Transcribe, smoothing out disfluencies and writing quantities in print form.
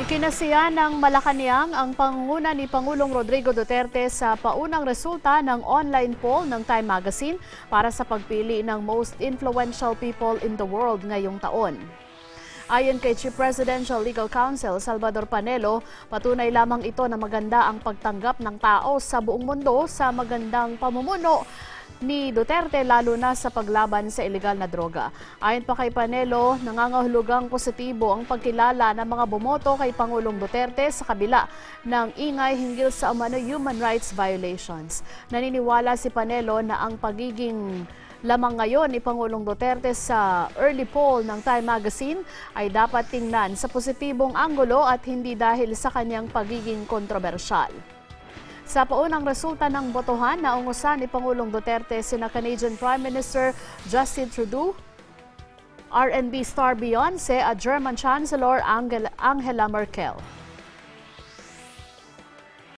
Ikinasiya ng Malacanang ang pangunguna ni Pangulong Rodrigo Duterte sa paunang resulta ng online poll ng Time Magazine para sa pagpili ng most influential people in the world ngayong taon. Ayon kay Chief Presidential Legal Counsel Salvador Panelo, patunay lamang ito na maganda ang pagtanggap ng tao sa buong mundo sa magandang pamumuno ni Duterte, lalo na sa paglaban sa ilegal na droga. Ayon pa kay Panelo, nangangahulugang positibo ang pagkilala ng mga bumoto kay Pangulong Duterte sa kabila ng ingay hinggil sa umano human rights violations. Naniniwala si Panelo na ang pagiging lamang ngayon ni Pangulong Duterte sa early poll ng Time Magazine ay dapat tingnan sa positibong anggulo at hindi dahil sa kanyang pagiging kontrobersyal. Sa paunang resulta ng botohan, naungusan ni Pangulong Duterte sina Canadian Prime Minister Justin Trudeau, R&B star Beyonce at German Chancellor Angela Merkel.